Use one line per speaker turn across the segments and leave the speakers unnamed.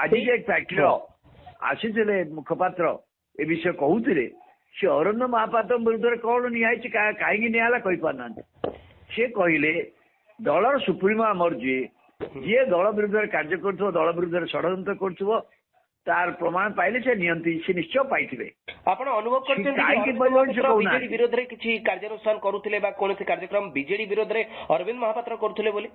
आज एक फैक्ट्री आसी मुखपात्र ए विषय कहते सी अरविंद महापात्र विरुद्ध कौन निहाई कहीं निहाला कही पारना सी कहले दलर सुप्रीमो आमर जी जी दल विरुद्ध कार्य कर दल विरुद्ध षड्यंत्र कर तार प्रमाण पाइले से नियंती से निश्चय पाइथिबे
आपण अनुभव करछन बीजेडी विरोध रे किछि कार्यानुष्ठान करूथिले बा कोनोसी कार्यक्रम बीजेडी विरोध रे अरविंद महापात्र करूथिले बोली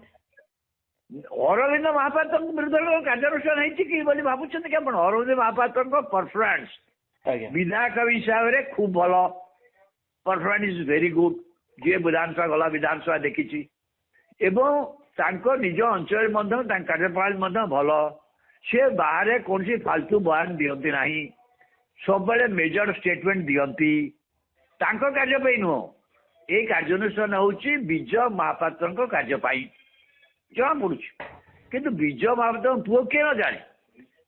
अरविंद महापात्र विरुद्ध कार्यानुष्ठान है कि बोली भाबुछन कि आपण अरविंद महापात्र को परफॉर्मेंस विधायक हिसाब से खूब भल परफॉर्मेंस इज वेरी गुड जी विधानसभा गला विधानसभा देखी एवं तांको निज अंचल मध्य कार्यप्रणाली मध्य भल से बाहर कौन सी फालतू बयान दियंती नहीं सब मेजर स्टेटमेंट दियंती तांको कार्य नुह ये कार्यानुष्ठान होची विजय महापात्र कार्य जना पड़ू किंतु विजय महापात्र पुओ किए न जाने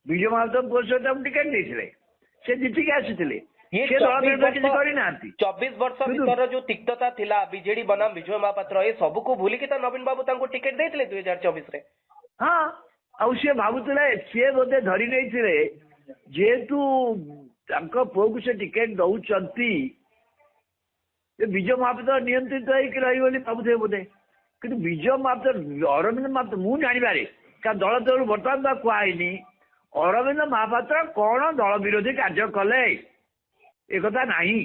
विजय महापात्र पुओ सहित हम टिकेट देते से जीतिक आसी
24 वर्ष भीतर जो तिक्तता थिला बीजेडी बनाम विजय महापात्र ए सब को भूलिकी तो नवीन बाबू तांको टिकेट देथिले 2024 रे
हाँ आउ सी भावुले सी बोधे धरी नहीं जेहेतु पुओ को से टिकेट दौरान विजय महापात्र नियंत्रित होगी भावुए बोधे कि विजय महापात्र अरविंद महापात्र मुझे जानवे क्या दल तरह बर्तमान तो कहनी अरविंद महापात्र कौन दल विरोधी कार्य कले एक नहीं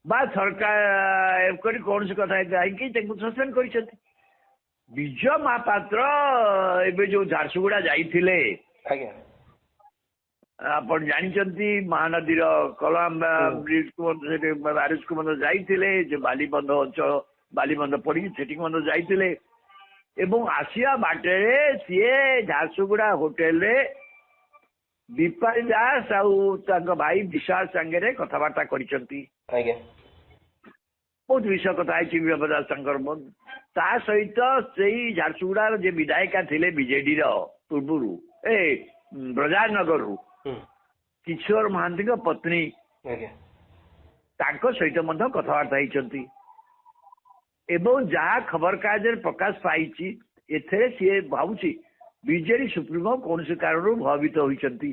बा सरकार कौन सी कथा सस्पेंड कर विजय महापात्र एवं जो झारसुगुड़ा जाइए आप जानते महानदी कलाम ब्रिज को ब्यारेज को जाइए जो बालीबंध अंचल बालीबंध पड़ी से जाइए एवं आसिया बाटे सी झारसुगुड़ा होटेल रे दीपाली दास आउ भाई विशाल सांगे कथबार्ता कर बहुत विषय कथा है शंकर ता सहित से झारसुगुड़ार जे विधायिका थे बीजेडी पूर्व ए ब्रजानगर रु किशोर महांती पत्नी सहित कथबार्ता होती एवं जहाँ खबर कागज प्रकाश पाई एथे सी भावुची बीजेडी सुप्रीमो कौन से कारण भयभीत होती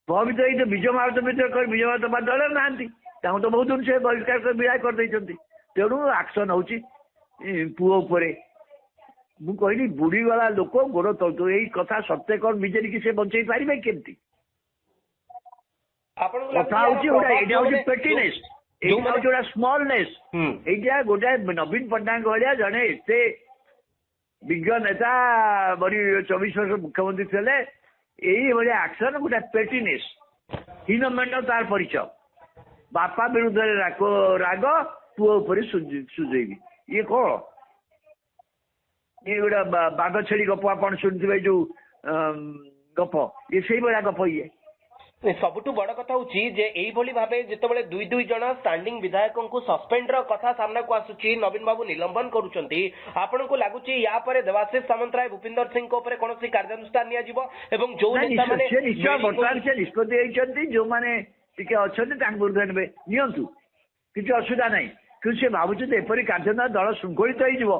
भयभीत हो विजय महापात्र विजय महापात्र दल ना तो बहुत दिन से बहिष्कार कर विदाय कर तेणु एक्शन हो पुओ मु कहली बुढ़ी वाला लोक गोड़ तलु यही कथा सत्य कौन बीजेडी की से बंचई पारे केमती कथा हूँ पेटीनेस गोटे स्मॉलनेस ये गोटे नवीन पट्टनायक भाया जड़े एत विज्ञ नेता बड़ी 24 वर्ष मुख्यमंत्री थे यही भाया एक्शन गोटे पेटीनेस हीनमेंड तार परिचय बापा विरुद्ध राग पुओ सुझेबी ये कौन ये गोटे बाघ छेड़ी गप आप शुणुवे जो गप ये से भाया गप ये
सबुठु बड़ कथा होई भावे जितेबाला दुई दुई जन स्टैंडिंग विधायक को सस्पेंड कथा सामना को आसुची नवीन बाबू निलंबन करुचंती आपण को लागुची या परे देवाशीष सामंतराय भूपिंदर सिंह को कौन कार्यानुष्ठान निया जिवो एवं जो नेता माने
निश्चय वर्तमान से निष्पत्ति होइचंती जो माने टिके अछंती तांग विरुद्ध नेबे नियंतु किछि असुविधा नहीं कि से भाबुची एपरी कार्यानुष्ठान दल शृंखलित होई जिवो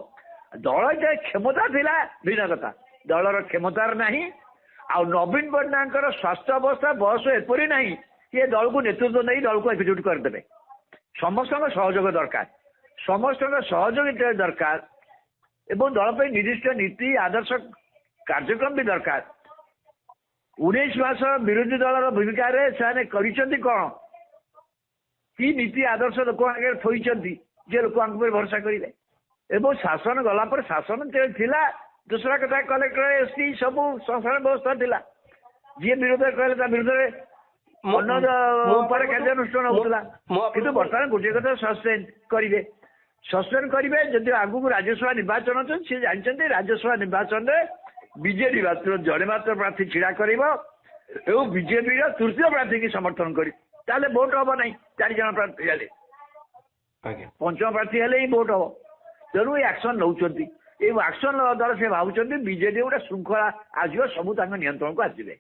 दल जे क्षमता थिला भिन्न कथा दलर क्षमतार नहीं आ नवीन पट्टनायक स्वास्थ्य अवस्था बयस एपरी ना ये दल को नेतृत्व नहीं दल को एकजुट करदे समस्त सहयोग दरकार समस्त सहयोगिता दरकार एवं दल पर निर्दिष्ट नीति आदर्श कार्यक्रम भी दरकार 19 मास विरोधी दल भूमिका से कौन कि नीति आदर्श लोक आगे थोड़ी जे लोक भरोसा करेंगे एवं शासन गलापर शासन थिला दूसरा कथा कलेक्टर एसपी सब संस्थान व्यवस्था थिला जी विरोध कहले विरोध कार्यानुष्ठान होता कि बर्तमान गोटे कथा सस्पेंड करेंगे जदि आगू राज्यसभा निर्वाचन अच्छे सी जानते राज्यसभा निर्वाचन में बीजेडी मात्र जड़े मात्र प्रार्थी छिड़ा कर बीजेपी तृतीय प्रार्थी की समर्थन कर भोट हम ना 4 जन प्रार्थी हेले पंचम प्रार्थी हेले ही भोट हम तेणु एक्शन नौकरी ये एक्शन द्वारा से भावुं बीजेडी गोटे श्रृंखला आज सब नियंत्रण को आसवे।